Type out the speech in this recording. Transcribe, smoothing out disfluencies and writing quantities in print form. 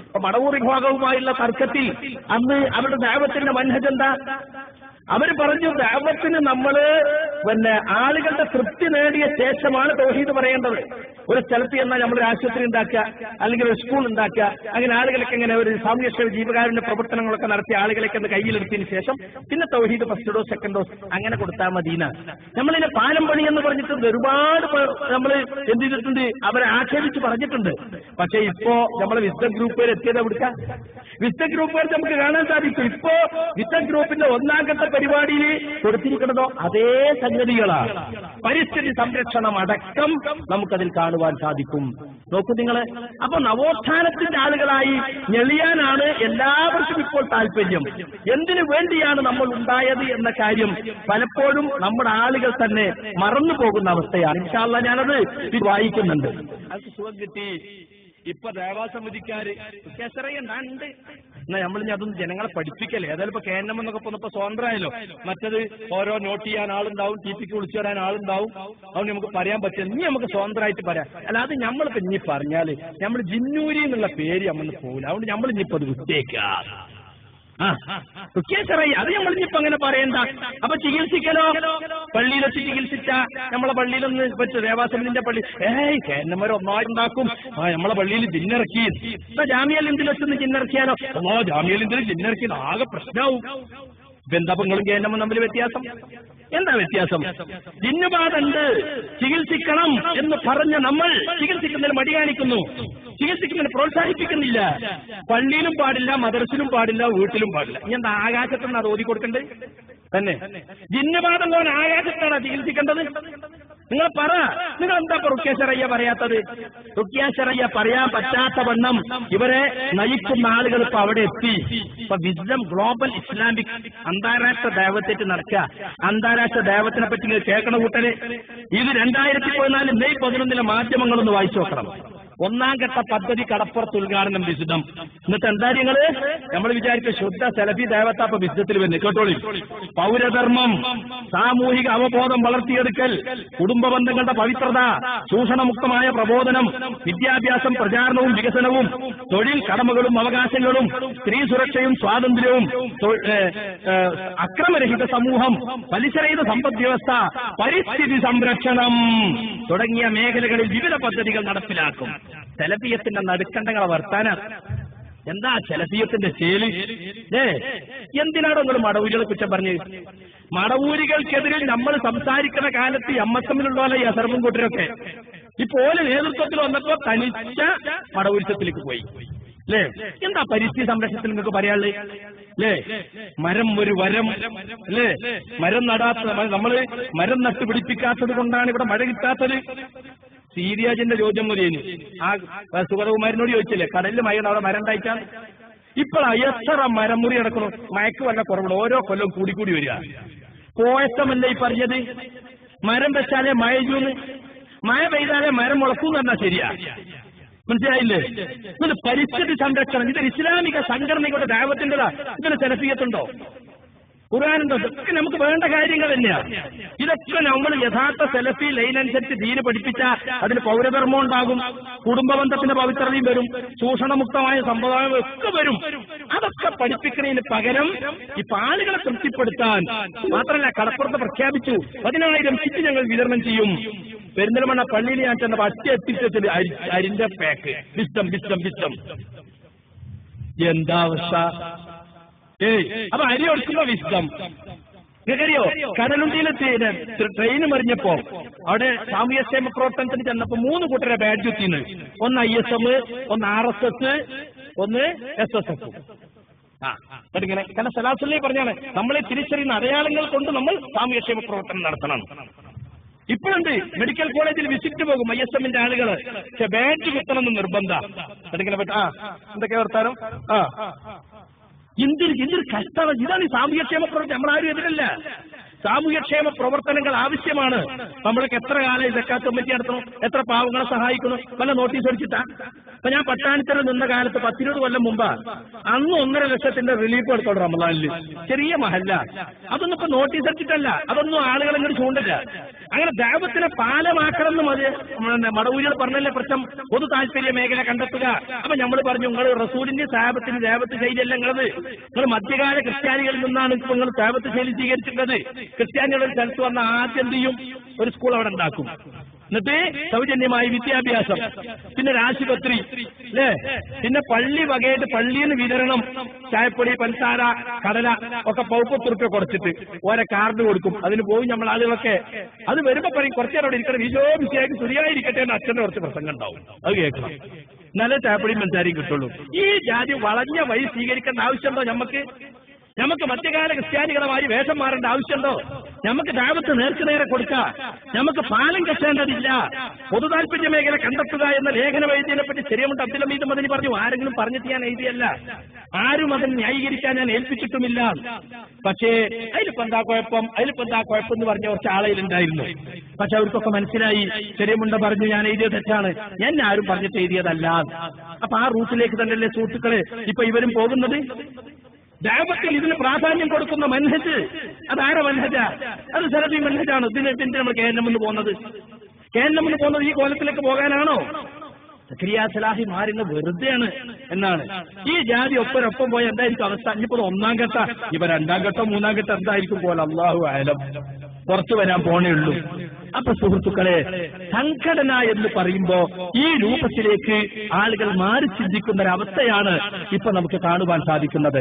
അപ്പൊ മടവൂർ വിഭാഗവുമായുള്ള തർക്കത്തിൽ അന്ന് അവരുടെ ദഅവത്തിന്റെ മനഹജ് എന്താ? അവർ പറഞ്ഞു, ദഅവത്തിന് നമ്മള് ആളുകളുടെ തൃപ്തി നേടിയ ശേഷമാണ് തൗഹീദ് പറയേണ്ടത്. ഒരു സ്ഥലത്ത് എന്നാൽ നമ്മളൊരു ആശുപത്രി ഉണ്ടാക്കുക, അല്ലെങ്കിൽ ഒരു സ്കൂൾ ഉണ്ടാക്കുക, അങ്ങനെ ആളുകളൊക്കെ ഇങ്ങനെ ഒരു സാമൂഹ്യ ജീവകാരുണ്യ പ്രവർത്തനങ്ങളൊക്കെ നടത്തി ആളുകളൊക്കെ ഒന്ന് കയ്യിലെടുത്തതിന് ശേഷം പിന്നെ തൗഹീദ് ഫസ്റ്റ് ഡോസ് സെക്കൻഡ് ഡോസ് അങ്ങനെ കൊടുത്താൽ മദീന. നമ്മളിതിനെ പാലം പണി എന്ന് പറഞ്ഞിട്ടുണ്ട്, ഒരുപാട് നമ്മൾ എന്ത് ചെയ്തിട്ടുണ്ട്, അവരെ ആക്ഷേപിച്ച് പറഞ്ഞിട്ടുണ്ട്. പക്ഷെ ഇപ്പോ നമ്മളെ വിസ്ഡം ഗ്രൂപ്പുകാർ എത്തിയത് എവിടുക്ക? വിസ്ഡം ഗ്രൂപ്പുകാർ നമുക്ക് കാണാൻ സാധിക്കും. ഇപ്പോ വിസ്ഡം ഗ്രൂപ്പിന്റെ ഒന്നാം ഘട്ട പരിപാടിയിൽ കൊടുത്തിരിക്കുന്നതോ അതേ സംഗതികളാണ്. പരിസ്ഥിതി സംരക്ഷണം അടക്കം നമുക്കതിൽ കാണുവാൻ സാധിക്കും. നോക്കൂ നിങ്ങൾ. അപ്പൊ നവോത്ഥാനത്തിന്റെ ആളുകളായി ഞെളിയാനാണ് എല്ലാവർക്കും ഇപ്പോൾ താല്പര്യം. എന്തിനു വേണ്ടിയാണ് നമ്മൾ ഉണ്ടായത് എന്ന കാര്യം പലപ്പോഴും നമ്മുടെ ആളുകൾ തന്നെ മറന്നു പോകുന്ന അവസ്ഥയാണ്. ഇൻഷാ അല്ലാഹ് ഞാനത് വായിക്കുന്നുണ്ട്. അത് സുഖം കിട്ടി. ഇപ്പൊ ദേവാസമിതിക്കാര് കേസറിയുണ്ട്. എന്നാ നമ്മളിനി അതൊന്നും ജനങ്ങളെ പഠിപ്പിക്കല്ലേ. ഏതായാലും ഇപ്പൊ കേന്ദ്രം എന്നൊക്കെ പറഞ്ഞപ്പോ സ്വതന്ത്രമായല്ലോ. മറ്റത് ഓരോ നോട്ട് ചെയ്യാൻ ആളുണ്ടാവും, ടിപിക്ക് വിളിച്ചു വരാൻ ആളുണ്ടാവും. അതുകൊണ്ട് നമുക്ക് പറയാൻ പറ്റില്ല. ഇനി നമുക്ക് സ്വതന്ത്രമായിട്ട് പറയാം. അല്ലാതെ നമ്മളിപ്പോ ഇനി പറഞ്ഞാല് നമ്മൾ ജിന്നൂരി എന്നുള്ള പേര് നമ്മൾ പോകില്ല. അതുകൊണ്ട് നമ്മൾ ഇനിയിപ്പോ അത് വിട്ടേക്കാം. അത് നമ്മളിപ്പോ അങ്ങനെ പറയണ്ട. അപ്പൊ ചികിത്സിക്കലോ? പള്ളിയിൽ വെച്ച് ചികിത്സിച്ച നമ്മളെ പള്ളിയിലൊന്ന് വെച്ച് ദേവാസമിതിന്റെ പള്ളി കേന്ദ്രന്മാർ ഒന്നായി ഉണ്ടാക്കും. നമ്മളെ പള്ളിയിൽ ജിന്നിറക്കി. ജാമ്യൽ ഇന്ത്യയിൽ വെച്ചൊന്ന് ജിന്നിറക്കിയാലോ? ജാമ്യൽ ഇന്ത്യയിൽ ജിന്നിറക്കി ആകെ പ്രശ്നമാവും. ബന്ധങ്ങളും കേന്ദ്രവും തമ്മിൽ വ്യത്യാസം എന്താ? വ്യത്യാസം ജിന്നുബാധുണ്ട്, ചികിത്സിക്കണം എന്ന് പറഞ്ഞ നമ്മൾ ചികിത്സിക്കുന്നതിന് മടി കാണിക്കുന്നു, ചികിത്സിക്കുന്നതിന് പ്രോത്സാഹിപ്പിക്കുന്നില്ല. പള്ളിയിലും പാടില്ല, മദ്രസിലും പാടില്ല, വീട്ടിലും പാടില്ല. ഇനി എന്താ ആകാശത്താണ് അത് ഓതി കൊടുക്കണ്ടേ? തന്നെ ജിന്നുബാധം പോലെ ആകാശത്താണ് ചികിത്സിക്കേണ്ടത്? നിങ്ങൾ പറ, നിങ്ങൾ എന്താ റുഖ്യ ശറയ്യ പറയാത്തത്? റുഖ്യ ശറയ്യ പറയാൻ പറ്റാത്ത വണ്ണം ഇവരെ നയിക്കുന്ന ആളുകൾ ഇപ്പൊ അവിടെ എത്തി. ഇപ്പൊ വിസ്ഡം ഗ്ലോബൽ ഇസ്ലാമിക് അന്താരാഷ്ട്ര ദൈവത്തേറ്റ് നടക്കുക. അന്താരാഷ്ട്ര ദൈവത്തിനെ പറ്റി നിങ്ങൾ കേൾക്കണ കൂട്ടരെ. ഇത് 2014 മെയ് 11 മാധ്യമങ്ങളൊന്ന് വായിച്ചു നോക്കണം. ഒന്നാം ഘട്ട പദ്ധതി കടപ്പുറത്ത് ഉദ്ഘാടനം വിശുദ്ധം. എന്നിട്ട് എന്താ നിങ്ങള് നമ്മൾ വിചാരിച്ച ശുദ്ധ സെലഫി ദേവത്താപ്പ വിശുദ്ധത്തിൽ വരുന്നത് കേട്ടോളി. പൗരധർമ്മം, സാമൂഹിക അവബോധം വളർത്തിയെടുക്കൽ, കുടുംബ ബന്ധങ്ങളുടെ പവിത്രത, ചൂഷണമുക്തമായ പ്രബോധനം, വിദ്യാഭ്യാസം, പ്രചാരണവും വികസനവും, തൊഴിൽ കടമകളും അവകാശങ്ങളും, സ്ത്രീ സുരക്ഷയും സ്വാതന്ത്ര്യവും, അക്രമരഹിത സമൂഹം, പലിശരഹിത സമ്പദ് വ്യവസ്ഥ, പരിസ്ഥിതി സംരക്ഷണം തുടങ്ങിയ മേഖലകളിൽ വിവിധ പദ്ധതികൾ നടപ്പിലാക്കും. സെലഫിയത്തിന്റെ നടുക്കണ്ടങ്ങളെ വർത്താനം എന്താ? സെലഫിയത്തിന്റെ ശൈലി എന്തിനാണോ നിങ്ങൾ മടവൂരികളെ കുറ്റം പറഞ്ഞ്? മടവൂരികൾക്കെതിരെ നമ്മൾ സംസാരിക്കുന്ന കാലത്ത് എംഎസ്എമ്മിലുള്ള ഈ അസർമും കൂട്ടരൊക്കെ ഇപ്പോലെ നേതൃത്വത്തിൽ വന്നപ്പോ തനിച്ച മടവൂരിസത്തിലേക്ക് പോയി. അല്ലേ? എന്താ പരിസ്ഥിതി സംരക്ഷണത്തിൽ നിങ്ങൾക്ക് പറയാനുള്ളത്? അല്ലേ? മരം ഒരു വരം. അല്ലേ? മരം നടാത്ത, നമ്മള് മരം നട്ടുപിടിപ്പിക്കാത്തത് കൊണ്ടാണ് ഇവിടെ മഴ കിട്ടാത്തത്. സീരിയാജിന്റെ ചോദ്യം മതിയേന്. ആ സുഗതകുമാരനോട് ചോദിച്ചില്ലേ കടലിൽ മഴയാണ്, അവിടെ മരം ഉണ്ടായിട്ടാണ്. ഇപ്പോൾ എത്ര മരം മുറി നടക്കണം? മയക്ക് വല്ല കുറവുള്ള ഓരോ കൊല്ലം കൂടിക്കൂടി വരിക. പോയത്തമല്ലേ ഈ പറഞ്ഞത്? മരം വെച്ചാലേ മഴ ചെയ്യൂന്ന്, മഴ പെയ്താലേ മരം മുളക്കൂന്ന് പറഞ്ഞാൽ ശരിയാ. മനസ്സിലായില്ലേ? ഇതിന് പരിസ്ഥിതി സംരക്ഷണം, ഇതൊരു ഇസ്ലാമിക സംഘടനയുടെ ദഅവത്തിൻ്റെതാ. ഇതിന് സെലഫിയത്തുണ്ടോ? ഖുർആനുണ്ടോ? ഇതൊക്കെ നമുക്ക് വേണ്ട കാര്യങ്ങൾ തന്നെയാണ്. ഇതൊക്കെ നമ്മൾ യഥാർത്ഥ സെലഫി ലൈനനുസരിച്ച് ദീന് പഠിപ്പിച്ചാൽ അതിന് പൗരധർമ്മം ഉണ്ടാകും, കുടുംബ ബന്ധത്തിന്റെ പവിത്രതയും വരും, ചൂഷണമുക്തമായ സമ്പ്രദായം ഒക്കെ വരും. അതൊക്കെ പഠിപ്പിക്കുന്നതിന് പകരം ഇപ്പൊ ആളുകളെ തൃപ്തിപ്പെടുത്താൻ മാത്രമല്ല, കടപ്പുറത്ത് പ്രഖ്യാപിച്ചു 10,000 കിറ്റ് ഞങ്ങൾ വിതരണം ചെയ്യും. പെരിന്തൽമണ്ണ പള്ളിയിൽ ഞാൻ ചെന്ന അറ്റി എത്തിച്ചത് അരിന്റെ പാക്ക് വിസ്റ്റം വിസ്റ്റം വിസ്റ്റം. എന്താ അവസ്ഥ? അപ്പൊ അരി ഒടുക്കുന്ന വിസ്റ്റം നിങ്ങൾക്കറിയോ? കടലുണ്ടിയിൽ ട്രെയിൻ മറിഞ്ഞപ്പോ അവിടെ സാമൂഹ്യക്ഷേമ പ്രവർത്തനത്തിന് ചെന്നപ്പോ 3 കൂട്ടരെ ബാഡ്ജ് എത്തിന്ന്. ഒന്ന് ISM, ഒന്ന് RSS, ഒന്ന് SSF. ഇങ്ങനെ കാരണം സലാസലി പറഞ്ഞാണ് നമ്മളെ തിരിച്ചറിയുന്ന അടയാളങ്ങൾ കൊണ്ട് നമ്മൾ സാമൂഹ്യക്ഷേമ പ്രവർത്തനം നടത്തണം. ഇപ്പോഴുണ്ട് മെഡിക്കൽ കോളേജിൽ വിസിറ്റ് പോകും ISMന്റെ ആളുകൾ, പക്ഷെ ബാഡ്ജ് കുത്തണമെന്ന് നിർബന്ധം. എന്തൊക്കെ വർത്താനം? എന്തൊരു കഷ്ടമാണ്. ഇതാണ് ഈ സാമൂഹ്യക്ഷേമ പ്രവർത്തനം. നമ്മളാരും എതിരല്ല. സാമൂഹ്യക്ഷേമ പ്രവർത്തനങ്ങൾ ആവശ്യമാണ്. നമ്മൾക്ക് എത്ര കാലം സക്കാത്ത് കമ്മിറ്റി നടത്തണം, എത്ര പാവങ്ങളെ സഹായിക്കണം, വല്ല നോട്ടീസ് അടിച്ചിട്ടാ? അപ്പൊ ഞാൻ പട്ടാണിത്തറ നിന്ന കാലത്ത് 10-20 കൊല്ലം മുമ്പ് അന്ന് 1.5 ലക്ഷത്തിന്റെ റിലീഫ് എടുത്തോളൂ റമദാനില്. ചെറിയ മഹല്ല. അതൊന്നും ഇപ്പൊ നോട്ടീസ് അടിച്ചിട്ടല്ല, അതൊന്നും ആളുകൾ ഇങ്ങോട്ട് ചൂണ്ടില്ല. അങ്ങനെ ദഅവത്തിനെ പാലമാക്കണം എന്ന് മടവൂരികൾ പറഞ്ഞല്ലേ പ്രശ്നം. പൊതു താല്പര്യ മേഖല കണ്ടെത്തുക. അപ്പൊ നമ്മൾ പറഞ്ഞു, നിങ്ങൾ റസൂലിന്റെ സാബത്തിന് ദേവത്ത് ശൈലിയല്ല നിങ്ങളത്. നിങ്ങൾ മധ്യകാല ക്രിസ്ത്യാനികളിൽ നിന്നാണ് ഇപ്പൊ നിങ്ങൾ ദേവത്ത് ശൈലി സ്വീകരിച്ചിട്ടുള്ളത്. ക്രിസ്ത്യാനികളുടെ സ്ഥലത്ത് വന്ന ആദ്യം എന്ത് ചെയ്യും? ഒരു സ്കൂൾ അവിടെ ഉണ്ടാക്കും. എന്നിട്ട് സൗജന്യമായി വിദ്യാഭ്യാസം, പിന്നെ ഒരു ആശുപത്രി, അല്ലേ? പിന്നെ പള്ളി വകയായിട്ട് പള്ളിയിൽ നിന്ന് വിതരണം, ചായപ്പൊടി, പഞ്ചസാര, കടല ഒക്കെ 10 റുപ്യ കൊടുത്തിട്ട് ഓരോ കാർഡ് കൊടുക്കും. അതിന് പോയി നമ്മൾ ആളുകളൊക്കെ. അത് വരുമ്പോ പറയും കുറച്ചേരോടെ ഇരിക്കണം, വിശേഷിയായിട്ട് ശരിയായിരിക്കട്ടെ എന്ന് അച്ഛന്റെ കുറച്ച് പ്രസംഗം ഉണ്ടാവും. അത് കേൾക്കണം. നല്ല ചായപ്പൊടിയും പഞ്ചസാരയും കിട്ടുള്ളൂ. ഈ ജാതി വളഞ്ഞ വഴി സ്വീകരിക്കേണ്ട ആവശ്യമുണ്ടോ? നമുക്ക് മധ്യകാല ക്രിസ്ത്യാനികളെ മാറി വേഷം മാറേണ്ട ആവശ്യമുണ്ടോ? നമുക്ക് ദഅവത്ത് നേരെ കൊടുക്കാം. നമുക്ക് പാലം കെട്ടേണ്ടതില്ല. പൊതു താല്പര്യ മേഖല കണ്ടെത്തുക എന്ന ലേഖനം എഴുതിയതിനെ പറ്റി ശരിയുണ്ട് അബ്ദുൽ ഹമീദ് മദനി പറഞ്ഞു. ആരെങ്കിലും പറഞ്ഞിട്ട് ഞാൻ എഴുതിയല്ല, ആരും അതിന് ന്യായീകരിക്കാൻ ഞാൻ ഏൽപ്പിച്ചിട്ടുമില്ല. പക്ഷേ അതിലിപ്പോ എന്താ കുഴപ്പം എന്ന് പറഞ്ഞ കുറച്ച് ആളയിലുണ്ടായിരുന്നു. പക്ഷെ അവർക്കൊക്കെ മനസ്സിലായി ശരിയുമുണ്ട പറഞ്ഞു ഞാൻ എഴുതിയത് തെറ്റാണ്, ഞാൻ ആരും പറഞ്ഞിട്ട് എഴുതിയതല്ല. അപ്പൊ ആ റൂട്ടിലേക്ക് തന്നെയല്ലേ സുഹൃത്തുക്കളെ ഇപ്പൊ ഇവരും പോകുന്നത്. ദഅവത്തിൽ ഇതിന് പ്രാധാന്യം കൊടുക്കുന്ന മൻഹജ് അതാര മൻഹജ? അത് സലഫി മൻഹജാണ്. ഇതിന്റെ നമ്മൾ കേരളമെന്ന് പോകുന്നത് ഈ കോലത്തിലേക്ക് പോകാനാണോ? സക്കരിയ സലാഹി മാറുന്ന വെറുതെയാണ് എന്നാണ്. ഈ ജാതി ഒപ്പം പോയ എന്തായിരിക്കും അവസ്ഥ? ഇനിയിപ്പോ 1-ാം ഘട്ട, ഇപ്പൊ 2-ാം ഘട്ടം 3-ാം ഘട്ടം എന്തായിരിക്കും പോലെ അല്ലാഹു അഅലം. പുറത്തു വരാൻ പോണേ ഉള്ളൂ. അപ്പൊ സുഹൃത്തുക്കളെ, സംഘടന എന്ന് പറയുമ്പോ ഈ രൂപത്തിലേക്ക് ആളുകൾ മാറി ചിന്തിക്കുന്ന ഒരവസ്ഥയാണ് ഇപ്പൊ നമുക്ക് കാണുവാൻ സാധിക്കുന്നത്.